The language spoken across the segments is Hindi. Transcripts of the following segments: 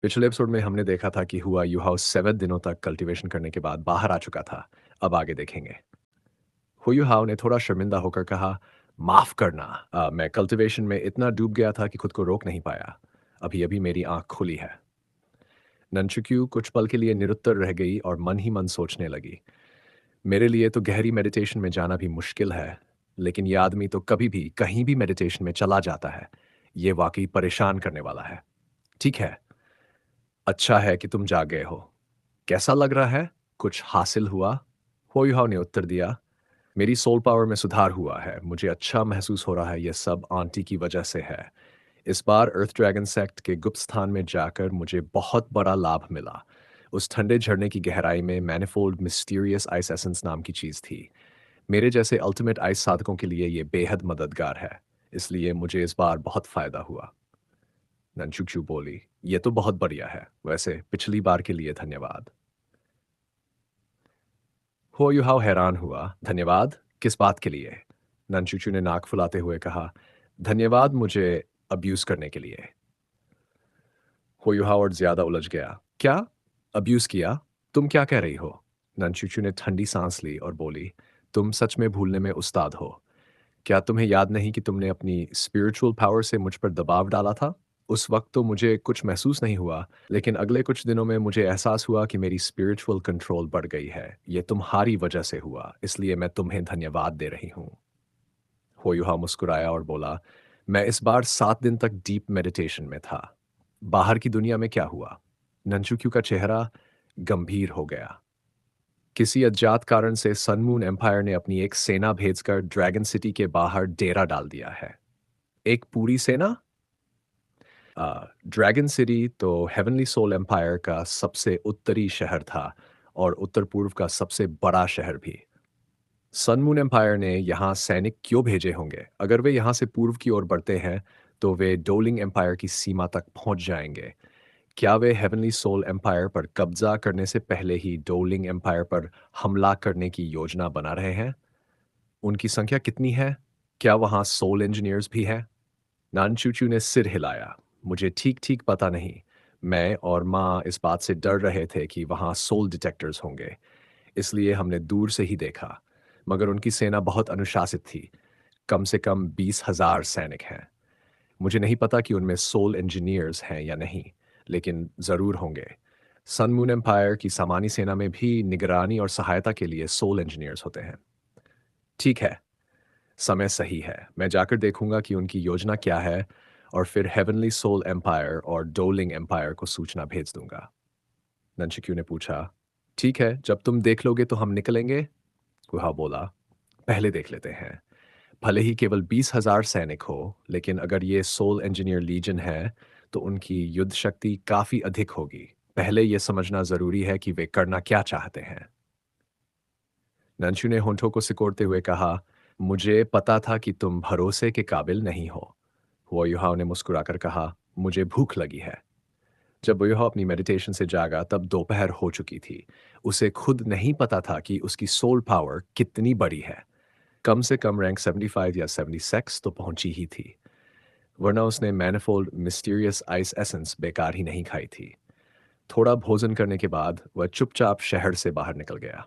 पिछले एपिसोड में हमने देखा था कि हुआ यू हाउ 7 दिनों तक कल्टीवेशन करने के बाद बाहर आ चुका था। अब आगे देखेंगे। हुयू हाउ ने थोड़ा शर्मिंदा होकर कहा, माफ करना। मैं कल्टीवेशन में इतना डूब गया था कि खुद को रोक नहीं पाया। अभी अभी मेरी आंख खुली है। ननचुक्यू कुछ पल के लिए निरुत्तर रह गई और मन ही मन सोचने लगी। मेरे लिए तो गहरी मेडिटेशन में जाना भी मुश्किल है, लेकिन ये आदमी तो कभी भी कहीं भी मेडिटेशन में चला जाता है। ये वाकई परेशान करने वाला है। ठीक है, अच्छा है कि तुम जाग गए हो। कैसा लग रहा है? कुछ हासिल हुआ? होयुहाव ने उत्तर दिया, मेरी सोल पावर में सुधार हुआ है। मुझे अच्छा महसूस हो रहा है। यह सब आंटी की वजह से है। इस बार अर्थ ड्रैगन सेक्ट के गुप्त स्थान में जाकर मुझे बहुत बड़ा लाभ मिला। उस ठंडे झरने की गहराई में मैनिफोल्ड मिस्टीरियस आइस एसेंस नाम की चीज थी। मेरे जैसे अल्टीमेट आइस साधकों के लिए यह बेहद मददगार है। इसलिए मुझे इस बार बहुत फायदा हुआ। नंचुक्यू बोली, यह तो बहुत बढ़िया है। वैसे पिछली बार के लिए धन्यवाद। हो युहाव हैरान हुआ। धन्यवाद? किस बात के लिए? ननचुचू ने नाक फुलाते हुए कहा, धन्यवाद मुझे अब्यूज करने के लिए। हो युहाव और ज्यादा उलझ गया। क्या? अब्यूज किया? तुम क्या कह रही हो? ननचुचू ने ठंडी सांस ली और बोली, तुम सच में भूलने में उस्ताद हो। क्या तुम्हें याद नहीं कि तुमने अपनी स्पिरिचुअल पावर से मुझ पर दबाव डाला था? उस वक्त तो मुझे कुछ महसूस नहीं हुआ, लेकिन अगले कुछ दिनों में मुझे एहसास हुआ कि मेरी स्पिरिचुअल कंट्रोल बढ़ गई है। ये तुम्हारी वजह से हुआ, इसलिए मैं तुम्हें धन्यवाद दे रही हूँ। होयुहा मुस्कुराया और बोला, मैं इस बार 7 दिन तक डीप मेडिटेशन में था। बाहर की दुनिया में क्या हुआ? नंचुक्यू का चेहरा गंभीर हो गया। किसी अज्ञात कारण से सनमून एम्पायर ने अपनी एक सेना भेजकर ड्रैगन सिटी के बाहर डेरा डाल दिया है। एक पूरी सेना? ड्रैगन सिटी तो हेवनली सोल एम्पायर का सबसे उत्तरी शहर था और उत्तर पूर्व का सबसे बड़ा शहर भी। सनमून एम्पायर ने यहाँ सैनिक क्यों भेजे होंगे? अगर वे यहाँ से पूर्व की ओर बढ़ते हैं तो वे डोलिंग एम्पायर की सीमा तक पहुंच जाएंगे। क्या वे हेवनली सोल एम्पायर पर कब्जा करने से पहले ही डोलिंग एम्पायर पर हमला करने की योजना बना रहे हैं? उनकी संख्या कितनी है? क्या वहाँ सोल इंजीनियर्स भी हैं? नानचूचू ने सिर हिलाया। मुझे ठीक-ठीक पता नहीं। मैं और माँ इस बात से डर रहे थे कि वहाँ सोल डिटेक्टर्स होंगे, इसलिए हमने दूर से ही देखा। मगर उनकी सेना बहुत अनुशासित थी। कम से कम 20,000 सैनिक हैं। मुझे नहीं पता कि उनमें सोल इंजीनियर्स हैं या नहीं, लेकिन ज़रूर होंगे। सन मून एम्पायर की सामान्य सेना में भी निगरानी और सहायता के लिए सोल इंजीनियर्स होते हैं। ठीक है, समय सही है। मैं जाकर देखूंगा कि उनकी योजना क्या है और फिर हेवनली सोल एम्पायर और डोलिंग एम्पायर को सूचना भेज दूंगा। नंशिक्यू ने पूछा, ठीक है, जब तुम देख लोगे तो हम निकलेंगे? गुहा बोला, पहले देख लेते हैं। भले ही केवल 20,000 सैनिक हो, लेकिन अगर ये सोल इंजीनियर लीजन है तो उनकी युद्ध शक्ति काफी अधिक होगी। पहले यह समझना जरूरी है कि वे करना क्या चाहते हैं। नंशु ने होंठों को सिकोड़ते हुए कहा, मुझे पता था कि तुम भरोसे के काबिल नहीं हो। वोयुहाव ने मुस्कुराकर कहा, मुझे भूख लगी है। जब वोयुहाव अपनी मेडिटेशन से जागा तब दोपहर हो चुकी थी। उसे खुद नहीं पता था कि उसकी सोल पावर कितनी बड़ी है। कम से कम रैंक 75 या 76 तो पहुंची ही थी, वरना उसने मैनिफोल्ड मिस्टीरियस आइस एसेंस बेकार ही नहीं खाई थी। थोड़ा भोजन करने के बाद वह चुपचाप शहर से बाहर निकल गया।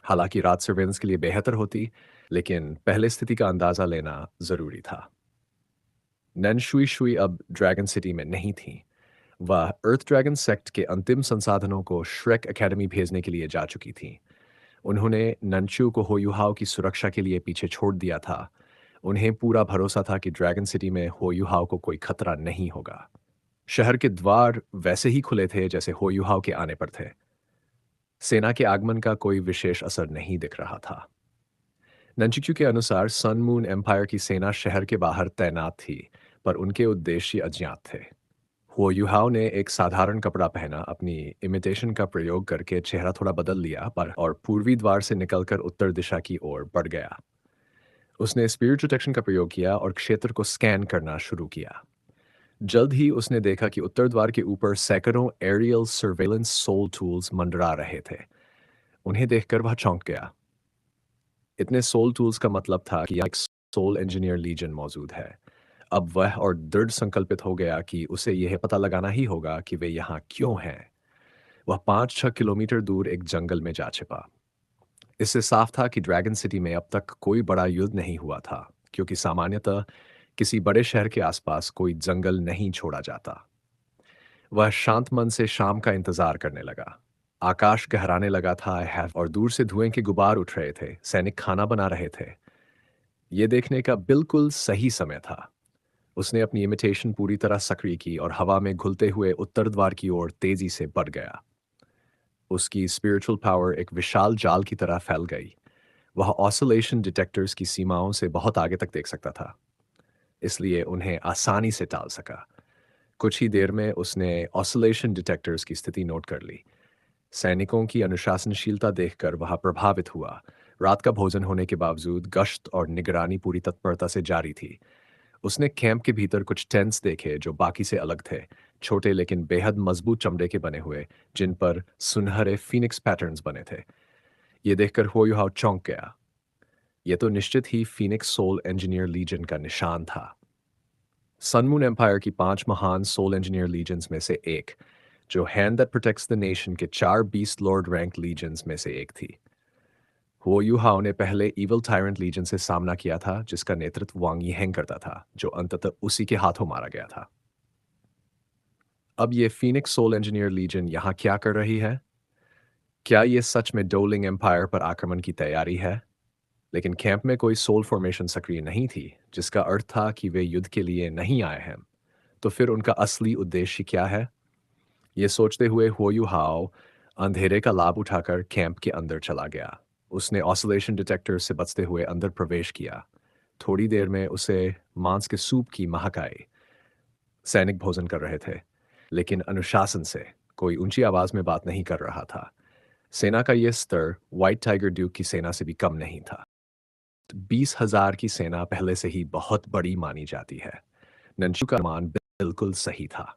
हालांकि रात सर्वेलेंस के लिए बेहतर होती, लेकिन पहले स्थिति का अंदाजा लेना जरूरी था। नैन शुई शुई अब ड्रैगन सिटी में नहीं थी। वह अर्थ ड्रैगन सेक्ट के अंतिम संसाधनों को श्रेक एकेडमी भेजने के लिए जा चुकी थी। उन्होंने ननचू को होयुहाव की सुरक्षा के लिए पीछे छोड़ दिया था। उन्हें पूरा भरोसा था कि ड्रैगन सिटी में होयुहाव को कोई खतरा नहीं होगा। शहर के द्वार वैसे ही खुले थे जैसे होयुहाव के आने पर थे। सेना के आगमन का कोई विशेष असर नहीं दिख रहा था। नंचिक्यू के अनुसार सन मून एम्पायर की सेना शहर के बाहर तैनात थी, पर उनके उद्देश्य अज्ञात थे। हुओ युहाओ ने एक साधारण कपड़ा पहना, अपनी इमिटेशन का प्रयोग करके चेहरा थोड़ा बदल लिया पर और पूर्वी द्वार से निकलकर उत्तर दिशा की ओर बढ़ गया। उसने स्पिरिट डिटेक्शन का प्रयोग किया और क्षेत्र को स्कैन करना शुरू किया। जल्द ही उसने देखा कि उत्तर द्वार के ऊपर सैकड़ों एरियल सर्वेलेंस सोल टूल्स मंडरा रहे थे। उन्हें देखकर वह चौंक गया। इतने सोल टूल्स का मतलब था कि यहाँ एक सोल इंजीनियर लीजन मौजूद है। अब वह और दृढ़ संकल्पित हो गया कि उसे यह पता लगाना ही होगा कि वे यहाँ क्यों हैं। वह 5-6 किलोमीटर दूर एक जंगल में जा छिपा। इससे साफ था कि ड्रैगन सिटी में अब तक कोई बड़ा युद्ध नहीं हुआ था, क्योंकि सामान्यतः किसी बड़े शहर के आसपास कोई जंगल नहीं छोड़ा जाता। वह शांत मन से शाम का इंतजार करने लगा। आकाश गहराने लगा था है और दूर से धुएं के गुबार उठ रहे थे। सैनिक खाना बना रहे थे। ये देखने का बिल्कुल सही समय था। उसने अपनी इमिटेशन पूरी तरह सक्रिय की और हवा में घुलते हुए उत्तर द्वार की ओर तेजी से बढ़ गया। उसकी स्पिरिचुअल पावर एक विशाल जाल की तरह फैल गई। वह ऑसिलेशन डिटेक्टर्स की सीमाओं से बहुत आगे तक देख सकता था, इसलिए उन्हें आसानी से टाल सका। कुछ ही देर में उसने ऑसिलेशन डिटेक्टर्स की स्थिति नोट कर ली। सैनिकों की अनुशासनशीलता देखकर वह प्रभावित हुआ। रात का भोजन होने के बावजूद गश्त और निगरानी पूरी तत्परता से जारी थी। उसने कैंप के भीतर कुछ टेंट्स देखे जो बाकी से अलग थे, छोटे लेकिन बेहद मजबूत चमड़े के बने हुए, जिन पर सुनहरे फीनिक्स पैटर्न्स बने थे। ये देखकर हो युहाव चौंक गया। यह तो निश्चित ही फीनिक्स सोल इंजीनियर लीजन का निशान था। सनमून एम्पायर की 5 महान सोल इंजीनियर लीजन्स में से एक, जो hand that protects the nation के 4 बीस्ट लॉर्ड रैंक लीजन्स में से एक थी। हुओ युहाओ ने पहले इविल टायरेंट लीजन से सामना किया था, जिसका नेतृत्व वांग यीहेंग करता था, जो अंततः उसी के हाथों मारा गया था। अब ये फीनिक्स सोल इंजीनियर लीजन यहाँ क्या कर रही है? क्या ये सच में डोलिंग एम्पायर पर आक्रमण की तैयारी है? लेकिन कैंप में कोई सोल फॉर्मेशन सक्रिय नहीं थी, जिसका अर्थ था कि वे युद्ध के लिए नहीं आए हैं। तो फिर उनका असली उद्देश्य क्या है? ये सोचते हुए हुओ युहाओ अंधेरे का लाभ उठाकर कैंप के अंदर चला गया। उसने ऑसिलेशन डिटेक्टर से बचते हुए अंदर प्रवेश किया। थोड़ी देर में उसे मांस के सूप की महक आई। सैनिक भोजन कर रहे थे, लेकिन अनुशासन से। कोई ऊंची आवाज में बात नहीं कर रहा था। सेना का यह स्तर व्हाइट टाइगर ड्यूक की सेना से भी कम नहीं था। 20,000 की सेना पहले से ही बहुत बड़ी मानी जाती है। नंशु का मान बिल्कुल सही था।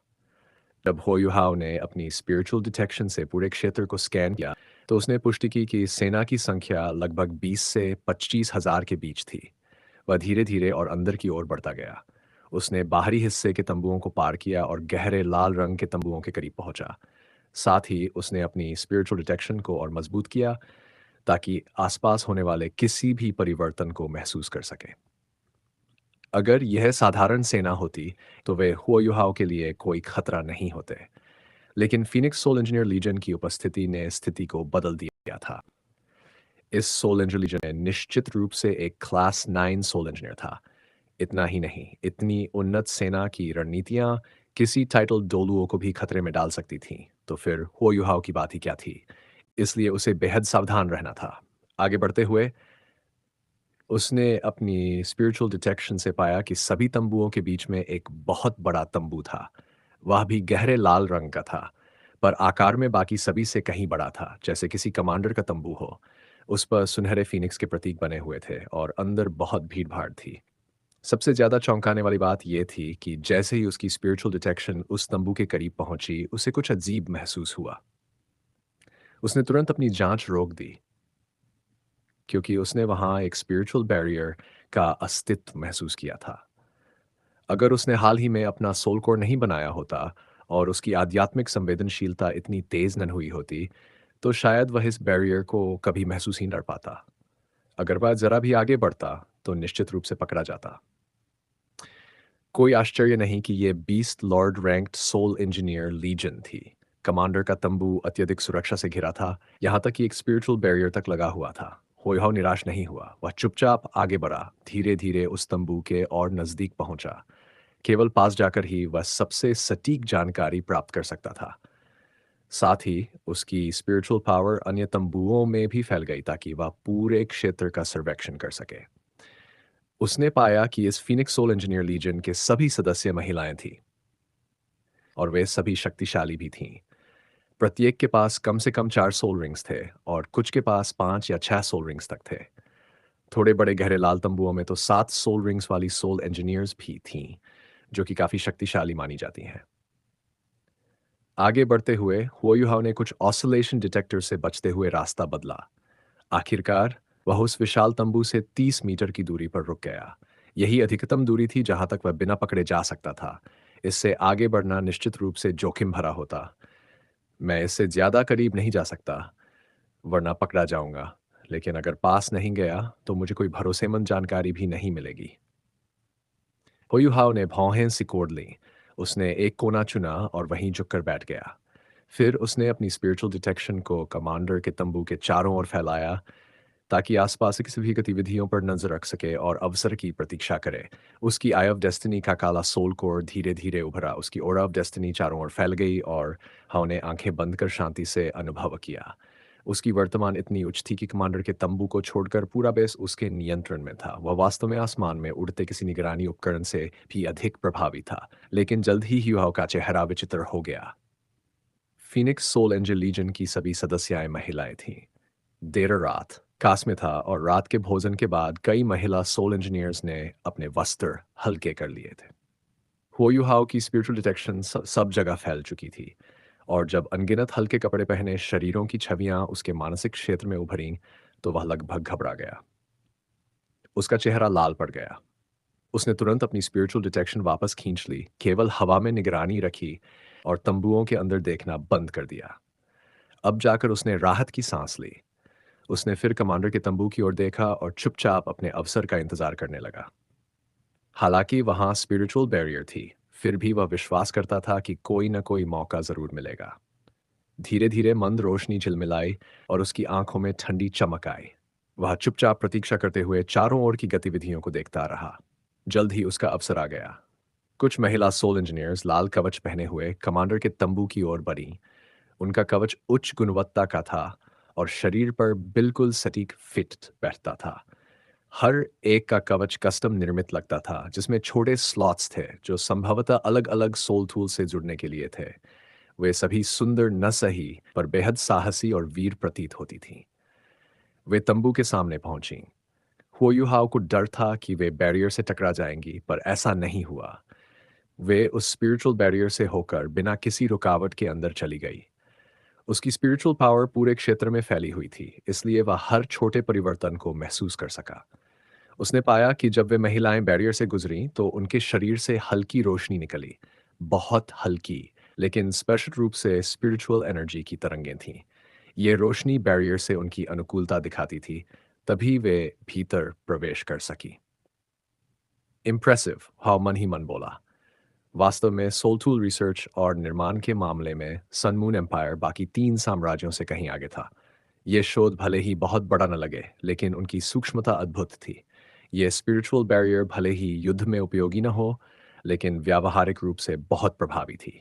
जब हो युहाओ ने अपनी स्पिरिचुअल डिटेक्शन से पूरे क्षेत्र को स्कैन किया, तो उसने पुष्टि की कि सेना की संख्या लगभग 20 से 25,000 के बीच थी। वह धीरे धीरे और अंदर की ओर बढ़ता गया। उसने बाहरी हिस्से के तंबुओं को पार किया और गहरे लाल रंग के तंबुओं के करीब पहुंचा। साथ ही उसने अपनी स्पिरिचुअल डिटेक्शन को और मजबूत किया, ताकि आसपास होने वाले किसी भी परिवर्तन को महसूस कर सके। अगर यह साधारण सेना होती, तो वे हुओ युहाओ के लिए कोई खतरा नहीं होते। लेकिन फीनिक्स सोल इंजीनियर लीजन की उपस्थिति ने स्थिति को बदल दिया था। इस सोल इंजीनियर लीजन में निश्चित रूप से एक क्लास 9 सोल इंजीनियर था। इतना ही नहीं, इतनी उन्नत सेना की रणनीतियां किसी टाइटल डोलुओ को भी खतरे में डाल सकती थीं। तो फिर हुओ युहाओ की बात ही क्या थी? इसलिए उसे बेहद सावधान रहना था। आगे बढ़ते हुए उसने अपनी स्पिरिचुअल डिटेक्शन से पाया कि सभी तंबुओं के बीच में एक बहुत बड़ा तंबू था। वह भी गहरे लाल रंग का था, पर आकार में बाकी सभी से कहीं बड़ा था, जैसे किसी कमांडर का तंबू हो। उस पर सुनहरे फीनिक्स के प्रतीक बने हुए थे और अंदर बहुत भीड़-भाड़ थी। सबसे ज़्यादा चौंकाने वाली बात यह थी कि जैसे ही उसकी स्पिरिचुअल डिटेक्शन उस तंबू के करीब पहुंची, उसे कुछ अजीब महसूस हुआ। उसने तुरंत अपनी जांच रोक दी, क्योंकि उसने वहां एक स्पिरिचुअल बैरियर का अस्तित्व महसूस किया था। अगर उसने हाल ही में अपना सोल कोर नहीं बनाया होता और उसकी आध्यात्मिक संवेदनशीलता इतनी तेज न हुई होती, तो शायद वह इस बैरियर को कभी महसूस ही न कर पाता। अगर वह जरा भी आगे बढ़ता, तो निश्चित रूप से पकड़ा जाता। कोई आश्चर्य नहीं कि ये beast lord ranked soul engineer legion थी। कमांडर का तंबू अत्यधिक सुरक्षा से घिरा था, यहाँ तक कि एक स्पिरिचुअल बैरियर तक लगा हुआ था। होयहाव निराश नहीं हुआ। वह चुपचाप आगे बढ़ा, धीरे धीरे उस तंबू के और नजदीक पहुंचा। केवल पास जाकर ही वह सबसे सटीक जानकारी प्राप्त कर सकता था। साथ ही उसकी स्पिरिचुअल पावर अन्य तंबुओं में भी फैल गई, ताकि वह पूरे क्षेत्र का सर्वेक्षण कर सके। उसने पाया कि इस फीनिक्स सोल इंजीनियर लीजन के सभी सदस्य महिलाएं थीं, और वे सभी शक्तिशाली भी थीं। प्रत्येक के पास कम से कम 4 सोल रिंग्स थे, और कुछ के पास 5 या 6 सोल रिंग्स तक थे। थोड़े बड़े गहरे लाल तंबुओं में तो 7 सोल रिंग्स वाली सोल इंजीनियर्स भी थीं, जो कि काफी शक्तिशाली मानी जाती हैं। आगे बढ़ते हुए हुओ युहाओ ने कुछ ऑसिलेशन डिटेक्टर से बचते हुए रास्ता बदला। आखिरकार वह उस विशाल तंबू से 30 मीटर की दूरी पर रुक गया। यही अधिकतम दूरी थी जहां तक वह बिना पकड़े जा सकता था। इससे आगे बढ़ना निश्चित रूप से जोखिम भरा होता। मैं इससे ज़्यादा करीब नहीं जा सकता, वरना पकड़ा जाऊंगा। लेकिन अगर पास नहीं गया, तो मुझे कोई भरोसेमंद जानकारी भी नहीं मिलेगी। होयुहाव ने भौहें सिकोड़ लीं। उसने एक कोना चुना और वहीं झुककर बैठ गया। फिर उसने अपनी स्पिरिचुअल डिटेक्शन को कमांडर के तंबू के चारों ओर फैलाया, ताकि आसपास की किसी भी गतिविधियों पर नजर रख सके और अवसर की प्रतीक्षा करे। उसकी आई ऑफ डेस्टिनी का काला सोल कोर धीरे धीरे उभरा। उसकी ओरा ऑफ डेस्टिनी चारों ओर फैल गई और हाँ ने आंखें बंद कर शांति से अनुभव किया। उसकी वर्तमान इतनी उच्च थी कि कमांडर के तंबू को छोड़कर पूरा बेस उसके नियंत्रण में था। वह वास्तव में आसमान में उड़ते किसी निगरानी उपकरण से भी अधिक प्रभावी था। लेकिन जल्द ही ह्यूहाव का चेहरा विचित्र हो गया। फीनिक्स सोल एंजल लीजन की सभी सदस्याएं महिलाएं थीं। देर रात कास में था और रात के भोजन के बाद कई महिला सोल इंजीनियर्स ने अपने वस्त्र हल्के कर लिए थे। हुओयुहाओ की स्पिरिचुअल डिटेक्शन सब जगह फैल चुकी थी, और जब अनगिनत हल्के कपड़े पहने शरीरों की छवियां उसके मानसिक क्षेत्र में उभरीं, तो वह लगभग घबरा गया। उसका चेहरा लाल पड़ गया। उसने तुरंत अपनी स्पिरिचुअल डिटेक्शन वापस खींच ली, केवल हवा में निगरानी रखी और तंबुओं के अंदर देखना बंद कर दिया। अब जाकर उसने राहत की सांस ली। उसने फिर कमांडर के तंबू की ओर देखा और चुपचाप अपने अवसर का इंतजार करने लगा। हालांकि वहां स्पिरिचुअल बैरियर थी, फिर भी वह विश्वास करता था कि कोई न कोई मौका जरूर मिलेगा। धीरे धीरे मंद रोशनी झिलमिलाई और उसकी आंखों में ठंडी चमक आई। वह चुपचाप प्रतीक्षा करते हुए चारों ओर की गतिविधियों को देखता रहा। जल्द ही उसका अवसर आ गया। कुछ महिला सोल इंजीनियर्स लाल कवच पहने हुए कमांडर के तंबू की ओर बढ़ीं। उनका कवच उच्च गुणवत्ता का था और शरीर पर बिल्कुल सटीक फिट बैठता था। हर एक का कवच कस्टम निर्मित लगता था, जिसमें छोटे स्लॉट्स थे जो संभवतः अलग-अलग सोल टूल से जुड़ने के लिए थे। वे सभी सुंदर न सही, पर बेहद साहसी और वीर प्रतीत होती थीं। वे तंबू के सामने पहुंचीं। हुओयुहाओ को डर था कि वे बैरियर से टकरा जाएंगी, पर ऐसा नहीं हुआ। वे उस स्पिरिचुअल बैरियर से होकर बिना किसी रुकावट के अंदर चली गई। उसकी स्पिरिचुअल पावर पूरे क्षेत्र में फैली हुई थी, इसलिए वह हर छोटे परिवर्तन को महसूस कर सका। उसने पाया कि जब वे महिलाएं बैरियर से गुजरीं, तो उनके शरीर से हल्की रोशनी निकली, बहुत हल्की, लेकिन स्पष्ट रूप से स्पिरिचुअल एनर्जी की तरंगें थीं। ये रोशनी बैरियर से उनकी अनुकूलता दिखाती थी, तभी वे भीतर प्रवेश कर सकी। इम्प्रेसिव, हाउ मन ही मन बोला। वास्तव में सोलटूल रिसर्च और निर्माण के मामले में सनमून एम्पायर बाकी तीन साम्राज्यों से कहीं आगे था। ये शोध भले ही बहुत बड़ा न लगे, लेकिन उनकी सूक्ष्मता अद्भुत थी। ये स्पिरिचुअल बैरियर भले ही युद्ध में उपयोगी न हो, लेकिन व्यावहारिक रूप से बहुत प्रभावी थी।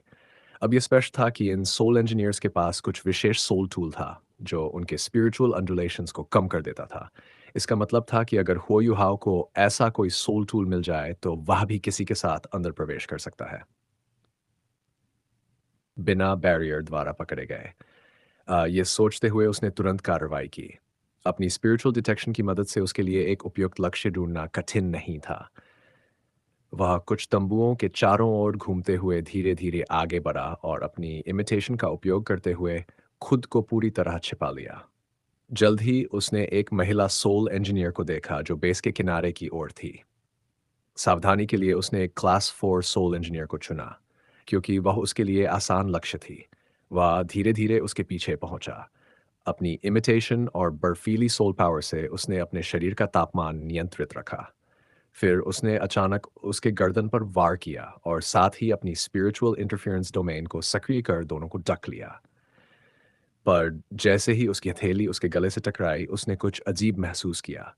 अब ये स्पष्ट था कि इन सोल इंजीनियर्स के पास कुछ विशेष सोल टूल था, जो उनके स्पिरिचुअल अंडुलेशंस को कम कर देता था। इसका मतलब था कि अगर हो युहाओ को ऐसा कोई सोल टूल मिल जाए, तो वह भी किसी के साथ अंदर प्रवेश कर सकता है, बिना बैरियर द्वारा पकड़े गए। ये सोचते हुए उसने तुरंत कार्रवाई की। अपनी स्पिरिचुअल डिटेक्शन की मदद से उसके लिए एक उपयुक्त लक्ष्य ढूंढना कठिन नहीं था। वह कुछ तंबुओं के चारों ओर घूमते हुए धीरे धीरे आगे बढ़ा और अपनी इमिटेशन का उपयोग करते हुए खुद को पूरी तरह छिपा लिया। जल्द ही उसने एक महिला सोल इंजीनियर को देखा जो बेस के किनारे की ओर थी। सावधानी के लिए उसने एक क्लास 4 सोल इंजीनियर को चुना, क्योंकि वह उसके लिए आसान लक्ष्य थी। वह धीरे धीरे उसके पीछे पहुंचा। अपनी इमिटेशन और बर्फीली सोल पावर से उसने अपने शरीर का तापमान नियंत्रित रखा। फिर उसने अचानक उसके गर्दन पर वार किया और साथ ही अपनी स्पिरिचुअल इंटरफेरेंस डोमेन को सक्रिय कर दोनों को ढक लिया। पर जैसे ही उसकी हथेली उसके गले से टकराई, उसने कुछ अजीब महसूस किया।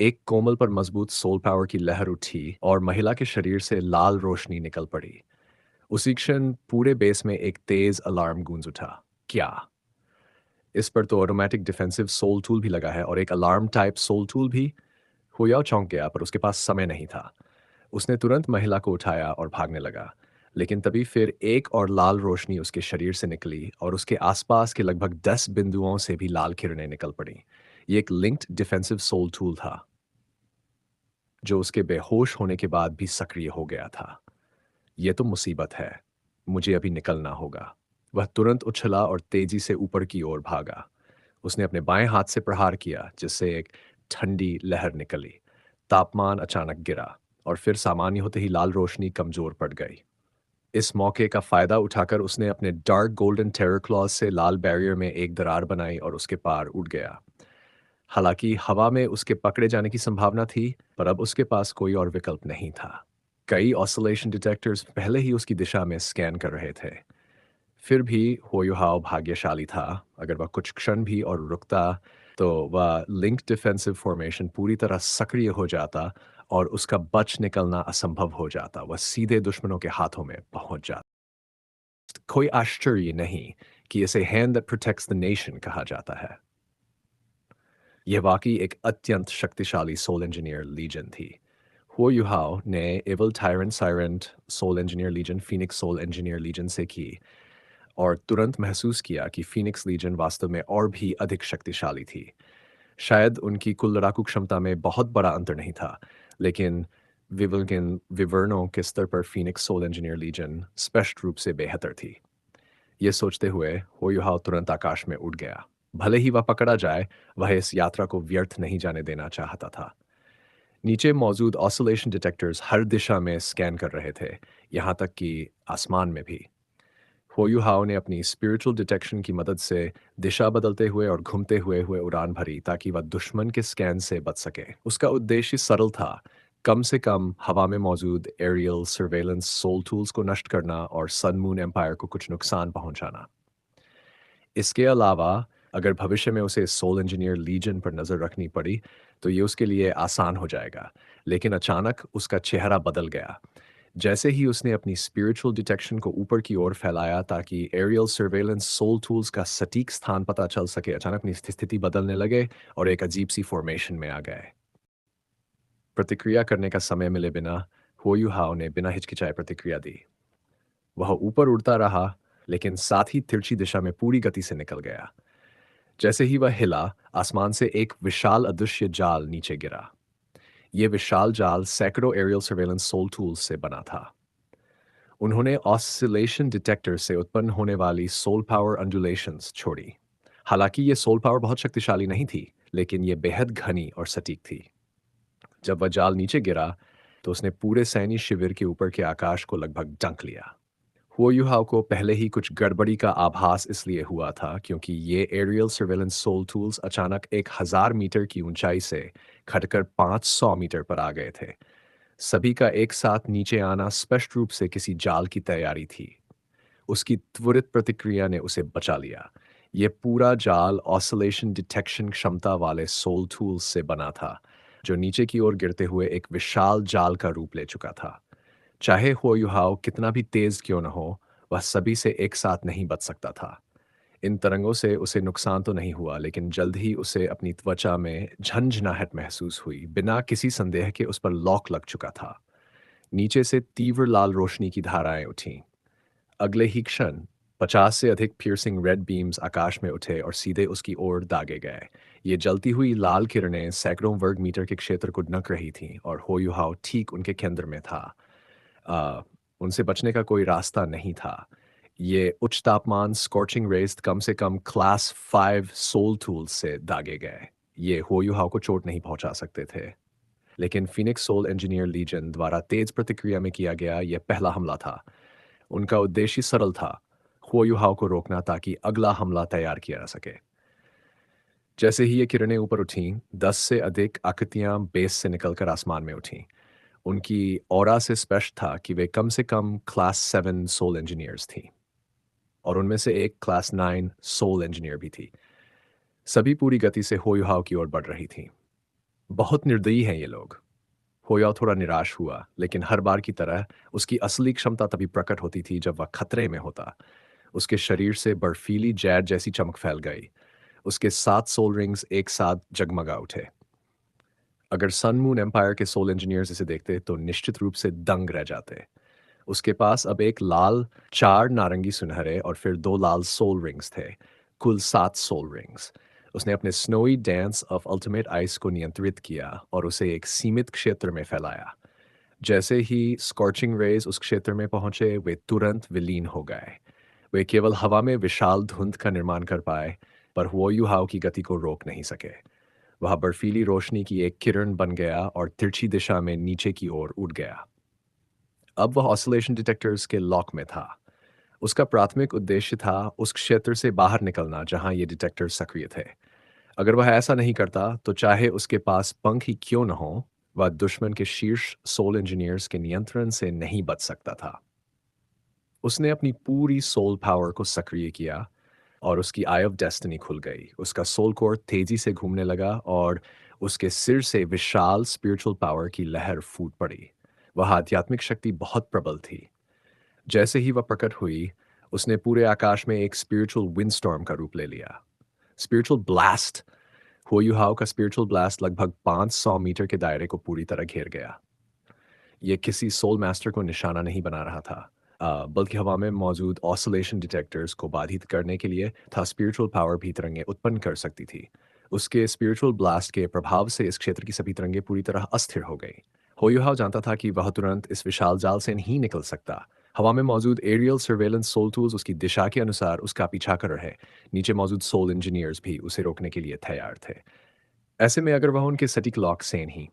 एक कोमल पर मजबूत सोल पावर की लहर उठी और महिला के शरीर से लाल रोशनी निकल पड़ी। उसी क्षण पूरे बेस में एक तेज अलार्म गूंज उठा। क्या? इस पर तो ऑटोमेटिक डिफेंसिव सोल टूल भी लगा है और एक अलार्म टाइप सोल टूल भी। हुया चौंक गया, पर उसके पास समय नहीं था। उसने तुरंत महिला को उठाया और भागने लगा। लेकिन तभी फिर एक और लाल रोशनी उसके शरीर से निकली और उसके आसपास के लगभग 10 बिंदुओं से भी लाल किरणें निकल पड़ी। ये एक लिंक्ड डिफेंसिव सोल टूल था, जो उसके बेहोश होने के बाद भी सक्रिय हो गया था। यह तो मुसीबत है। मुझे अभी निकलना होगा। वह तुरंत उछला और तेजी से ऊपर की ओर भागा। उसने अपने बाएं हाथ से प्रहार किया, जिससे एक ठंडी लहर निकली। तापमान अचानक गिरा। और फिर सामान्य होते ही लाल रोशनी कमजोर पड़ गई। इस मौके का फायदा उठाकर उसने अपने डार्क गोल्डन टेरर क्लॉज से लाल बैरियर में एक दरार बनाई और उसके पार उड़ गया। हालांकि हवा में उसके पकड़े जाने की संभावना थी, पर अब उसके पास कोई और विकल्प नहीं था। कई ऑसिलेशन डिटेक्टर्स पहले ही उसकी दिशा में स्कैन कर रहे थे। फिर भी होयुहाव भाग्यशाली था। अगर वह कुछ क्षण भी और रुकता, तो वह लिंक डिफेंसिव फॉर्मेशन पूरी तरह सक्रिय हो जाता और उसका बच निकलना असंभव हो जाता। वह सीधे दुश्मनों के हाथों में पहुंच जाता। कोई आश्चर्य नहीं कि इसे hand that protects the nation कहा जाता है। यह वाकई एक अत्यंत शक्तिशाली सोल इंजीनियर लीजन थी। हो युहाओ ने evil tyrant siren soul engineer legion phoenix soul engineer legion से की और तुरंत महसूस किया कि फीनिक्स लीजन वास्तव में और भी अधिक शक्तिशाली थी। शायद उनकी कुल लड़ाकू क्षमता में बहुत बड़ा अंतर नहीं था, लेकिन विवरणों के स्तर पर फीनिक्स सोल इंजीनियर लीजन स्पष्ट रूप से बेहतर थी। ये सोचते हुए होयुहाव तुरंत आकाश में उड़ गया। भले ही वह पकड़ा जाए, वह इस यात्रा को व्यर्थ नहीं जाने देना चाहता था। नीचे मौजूद ऑसिलेशन डिटेक्टर्स हर दिशा में स्कैन कर रहे थे, यहाँ तक कि आसमान में भी। होयुहाव ने अपनी स्पिरिचुअल डिटेक्शन की मदद से दिशा बदलते हुए और घूमते हुए हुए उड़ान भरी ताकि वह दुश्मन के स्कैन से बच सके। उसका उद्देश्य सरल था, कम से कम हवा में मौजूद एरियल सर्वेलेंस सोल टूल्स को नष्ट करना और सन मून एम्पायर को कुछ नुकसान पहुंचाना। इसके अलावा अगर भविष्य में उसे सोल इंजीनियर लीजन पर नज़र रखनी पड़ी, तो ये उसके लिए आसान हो जाएगा। लेकिन अचानक उसका चेहरा बदल गया। जैसे ही उसने अपनी स्पिरिचुअल डिटेक्शन को ऊपर की ओर फैलाया ताकि एरियल सर्वेलेंस सोल टूल्स का सटीक स्थान पता चल सके, अचानक अपनी स्थिति बदलने लगे और एक अजीब सी फॉर्मेशन में आ गए। प्रतिक्रिया करने का समय मिले बिना हुओयुहाओ ने बिना हिचकिचाए प्रतिक्रिया दी। वह ऊपर उड़ता रहा, लेकिन साथ ही तिरछी दिशा में पूरी गति से निकल गया। जैसे ही वह हिला, आसमान से एक विशाल अदृश्य जाल नीचे गिरा। यह विशाल जाल सैकड़ों एरियल सर्वेलेंस सोल टूल्स से बना था। उन्होंने ऑसिलेशन डिटेक्टर से उत्पन्न होने वाली सोल पावर अंडुलेशंस छोड़ी। हालांकि यह सोल पावर बहुत शक्तिशाली नहीं थी, लेकिन यह बेहद घनी और सटीक थी। जब वह जाल नीचे गिरा, तो उसने पूरे सैन्य शिविर के ऊपर के आकाश को लगभग ढंक लिया। हुओयुहाओ को पहले ही कुछ गड़बड़ी का आभास इसलिए हुआ था क्योंकि ये एरियल सर्वेलेंस सोल टूल्स अचानक 1000 मीटर की ऊंचाई से खटकर 500 मीटर पर आ गए थे। सभी का एक साथ नीचे आना स्पष्ट रूप से किसी जाल की तैयारी थी। उसकी त्वरित प्रतिक्रिया ने उसे बचा लिया। यह पूरा जाल ऑसिलेशन डिटेक्शन क्षमता वाले सोल टूल्स से बना था, जो नीचे की ओर गिरते हुए एक विशाल जाल का रूप ले चुका था। चाहे हुओयुहाओ कितना भी तेज क्यों न हो, वह सभी से एक साथ नहीं बच सकता था। इन तरंगों से उसे नुकसान तो नहीं हुआ, लेकिन जल्द ही उसे अपनी त्वचा में झंझनाहट महसूस हुई। बिना किसी संदेह के उस पर लॉक लग चुका था। नीचे से तीव्र लाल रोशनी की धाराएं उठीं। अगले ही क्षण 50 से अधिक पियर्सिंग रेड बीम्स आकाश में उठे और सीधे उसकी ओर दागे गए। ये जलती हुई लाल किरणें सैकड़ों वर्ग मीटर के क्षेत्र को ढक रही थीं और होयुहाओ ठीक उनके केंद्र में था। अ, उनसे बचने का कोई रास्ता नहीं था। ये उच्च तापमान स्कॉर्चिंग रेज कम से कम क्लास 5 सोल टूल्स से दागे गए। ये होयुहाओ को चोट नहीं पहुंचा सकते थे। लेकिन फिनिक्स सोल इंजीनियर लीजन द्वारा तेज प्रतिक्रिया में किया गया यह पहला हमला था। उनका उद्देश्य सरल था, हुओयुहाओ को रोकना ताकि अगला हमला तैयार किया जा सके। जैसे ही ये किरणें ऊपर उठीं, 10 से अधिक आकृतियां बेस से निकलकर आसमान में उठीं। उनकी ऑरा से स्पष्ट था कि वे कम से कम क्लास 7 सोल इंजीनियर्स थीं और उनमें से एक क्लास 9 सोल इंजीनियर भी थी। सभी पूरी गति से होयुहाओ की ओर बढ़ रही थीं। बहुत निर्दयी हैं ये लोग। होयाओ थोड़ा निराश हुआ, लेकिन हर बार की तरह उसकी असली क्षमता तभी प्रकट होती थी जब वह खतरे में होता। उसके शरीर से बर्फीली जैड जैसी चमक फैल गई। उसके 7 सोल रिंग्स एक साथ जगमगा उठे। अगर सन मून एम्पायर के सोल इंजीनियर्स इसे देखते तो निश्चित रूप से दंग रह जाते। उसके पास अब एक लाल, 4 नारंगी सुनहरे और फिर 2 लाल सोल रिंग्स थे। कुल 7 सोल रिंग्स। उसने अपने snowy dance of ultimate ice को नियंत्रित किया और उसे एक सीमित क्षेत्र में फैलाया। जैसे ही स्कॉर्चिंग रेज उस क्षेत्र में पहुंचे, वे तुरंत विलीन हो गए। वे केवल हवा में विशाल धुंध का निर्माण कर पाए, पर हुओयुहाओ की गति को रोक नहीं सके। वह बर्फीली रोशनी की एक किरण बन गया और तिरछी दिशा में नीचे की ओर उड़ गया। अब वह ऑसिलेशन डिटेक्टर्स के लॉक में था। उसका प्राथमिक उद्देश्य था उस क्षेत्र से बाहर निकलना जहां ये डिटेक्टर सक्रिय थे। अगर वह ऐसा नहीं करता तो चाहे उसके पास पंख ही क्यों न हो, वह दुश्मन के शीर्ष सोल इंजीनियर्स के नियंत्रण से नहीं बच सकता था। उसने अपनी पूरी सोल पावर को सक्रिय किया और उसकी आई ऑफ डेस्टिनी खुल गई। उसका सोल कोर तेजी से घूमने लगा और उसके सिर से विशाल स्पिरिचुअल पावर की लहर फूट पड़ी। वह आध्यात्मिक शक्ति बहुत प्रबल थी। जैसे ही वह प्रकट हुई, उसने पूरे आकाश में एक स्पिरिचुअल विंडस्टॉर्म का रूप ले लिया। स्पिरिचुअल ब्लास्ट, हुआयुहाओ का स्पिरिचुअल ब्लास्ट लगभग 500 मीटर के दायरे को पूरी तरह घेर गया। ये किसी सोल मास्टर को निशाना नहीं बना रहा था, बल्कि हवा में मौजूद ऑसिलेशन डिटेक्टर्स को बाधित करने के लिए था। स्पिरिचुअल पावर भी तरंगे उत्पन्न कर सकती थी। उसके स्पिरिचुअल ब्लास्ट के प्रभाव से इस क्षेत्र की सभी तरंगे पूरी तरह अस्थिर हो गई। होयुहाव जानता था कि वह तुरंत इस विशाल जाल से नहीं निकल सकता। हवा में मौजूद एरियल सर्वेलेंस सोल टूल्स उसकी दिशा के अनुसार उसका पीछा कर रहे। नीचे मौजूद सोल इंजीनियर्स भी उसे रोकने के लिए तैयार थे। ऐसे में अगर वह उनके सटीक लॉक से नहीं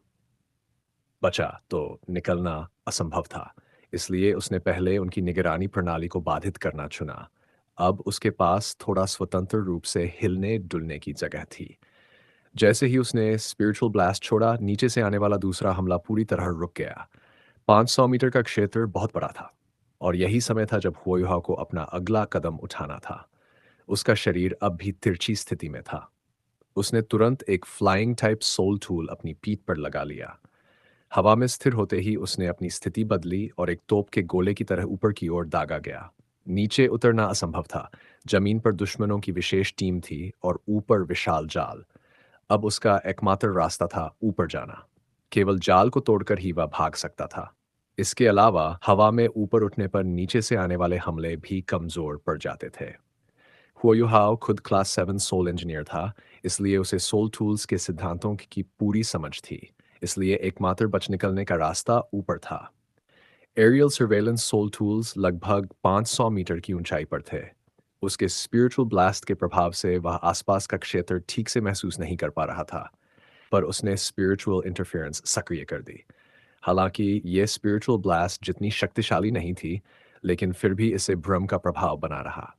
बचा तो निकलना असंभव था। इसलिए उसने पहले उनकी निगरानी प्रणाली को बाधित करना चुना। अब उसके पास थोड़ा स्वतंत्र रूप से हिलने-डुलने की जगह थी। जैसे ही उसने स्पिरिचुअल ब्लास्ट छोड़ा, नीचे से आने वाला दूसरा हमला पूरी तरह रुक गया। 500 मीटर का क्षेत्र बहुत बड़ा था और यही समय था जब हुआयुहा को अपना अगला कदम उठाना था। उसका शरीर अब भी तिरछी स्थिति में था। उसने तुरंत एक फ्लाइंग टाइप सोल टूल अपनी पीठ पर लगा लिया। हवा में स्थिर होते ही उसने अपनी स्थिति बदली और एक तोप के गोले की तरह ऊपर की ओर दागा गया। नीचे उतरना असंभव था। जमीन पर दुश्मनों की विशेष टीम थी और ऊपर विशाल जाल। अब उसका एकमात्र रास्ता था ऊपर जाना। केवल जाल को तोड़कर ही वह भाग सकता था। इसके अलावा हवा में ऊपर उठने पर नीचे से आने वाले हमले भी कमजोर पड़ जाते थे। हुआयुहाओ खुद क्लास 7 सोल इंजीनियर था, इसलिए उसे सोल टूल्स के सिद्धांतों की पूरी समझ थी। इसलिए एकमात्र बच निकलने का रास्ता ऊपर था। एरियल सर्वेलेंस सोल टूल्स लगभग 500 मीटर की ऊंचाई पर थे। उसके स्पिरिचुअल ब्लास्ट के प्रभाव से वह आसपास का क्षेत्र ठीक से महसूस नहीं कर पा रहा था, पर उसने स्पिरिचुअल इंटरफेरेंस सक्रिय कर दी। हालांकि यह स्पिरिचुअल ब्लास्ट जितनी शक्तिशाली नहीं थी, लेकिन फिर भी इसे भ्रम का प्रभाव बना रहा।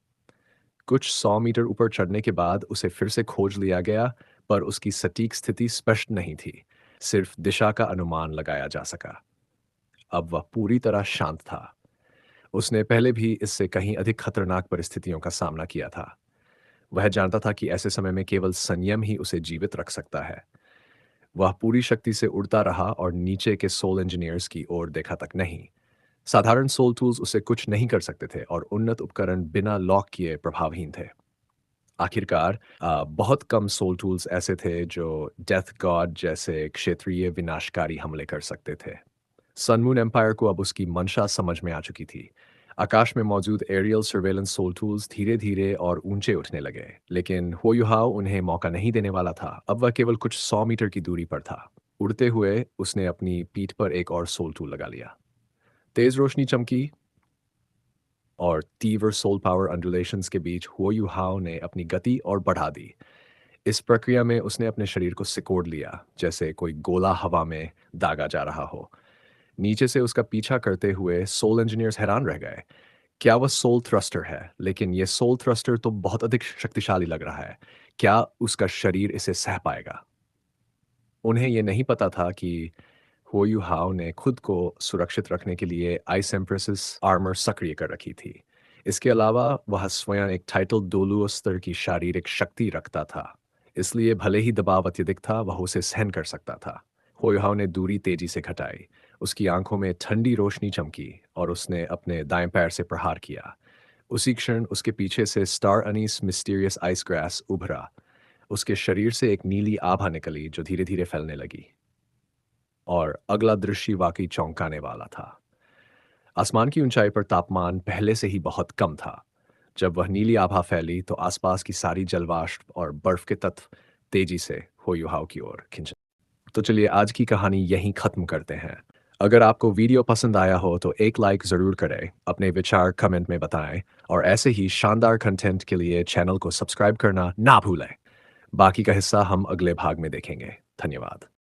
कुछ 100 मीटर ऊपर चढ़ने के बाद उसे फिर से खोज लिया गया, पर उसकी सटीक स्थिति स्पष्ट नहीं थी। सिर्फ दिशा का अनुमान लगाया जा सका। अब वह पूरी तरह शांत था। उसने पहले भी इससे कहीं अधिक खतरनाक परिस्थितियों का सामना किया था। वह जानता था कि ऐसे समय में केवल संयम ही उसे जीवित रख सकता है। वह पूरी शक्ति से उड़ता रहा और नीचे के सोल इंजीनियर्स की ओर देखा तक नहीं। साधारण सोल टूल्स उसे कुछ नहीं कर सकते थे और उन्नत उपकरण बिना लॉक किए प्रभावहीन थे। आखिरकार बहुत कम सोल टूल्स ऐसे थे जो डेथ गॉड जैसे क्षेत्रीय विनाशकारी हमले कर सकते थे। सन मून एम्पायर को अब उसकी मंशा समझ में आ चुकी थी। आकाश में मौजूद एरियल सर्वेलेंस सोल टूल्स धीरे-धीरे और ऊंचे उठने लगे, लेकिन हुआयुहाओ उन्हें मौका नहीं देने वाला था। अब वह केवल कुछ 100 मीटर की दूरी पर था। उड़ते हुए उसने अपनी पीठ पर एक और सोल टूल लगा लिया। तेज रोशनी चमकी और तीव्र सोल पावर अंडुलेशंस के बीच हुआयुहाओ ने अपनी गति और बढ़ा दी। इस प्रक्रिया में उसने अपने शरीर को सिकोड़ लिया, जैसे कोई गोला हवा में दागा जा रहा हो। नीचे से उसका पीछा करते हुए सोल इंजीनियर्स हैरान रह गए। क्या वह सोल थ्रस्टर है? लेकिन यह सोल थ्रस्टर तो बहुत अधिक शक्तिशाली लग रहा है। क्या उसका शरीर इसे सह पाएगा? उन्हें यह नहीं पता था कि हुआयुहाओ ने खुद को सुरक्षित रखने के लिए आइस एम्प्रेसिस आर्मर सक्रिय कर रखी थी। इसके अलावा वह स्वयं एक टाइटल डोलुओ स्तर की शारीरिक शक्ति रखता था। इसलिए भले ही दबाव अत्यधिक था, वह उसे सहन कर सकता था। हुआयुहाओ ने दूरी तेजी से घटाई। उसकी आंखों में ठंडी रोशनी चमकी और उसने अपने दाएं पैर से प्रहार किया। उसी क्षण उसके पीछे से star anise mysterious ice grass उभरा। उसके शरीर से एक नीली आभा निकली जो धीरे धीरे फैलने लगी और अगला दृश्य वाकई चौंकाने वाला था। आसमान की ऊंचाई पर तापमान पहले से ही बहुत कम था। जब वह नीली आभा फैली तो आसपास की सारी जलवाष्प और बर्फ के तत्व तेजी से होयुहाव की ओर खिंचे। तो चलिए आज की कहानी यहीं खत्म करते हैं। अगर आपको वीडियो पसंद आया हो तो एक लाइक ज़रूर करें, अपने विचार कमेंट में बताएं और ऐसे ही शानदार कंटेंट के लिए चैनल को सब्सक्राइब करना ना भूलें। बाकी का हिस्सा हम अगले भाग में देखेंगे। धन्यवाद।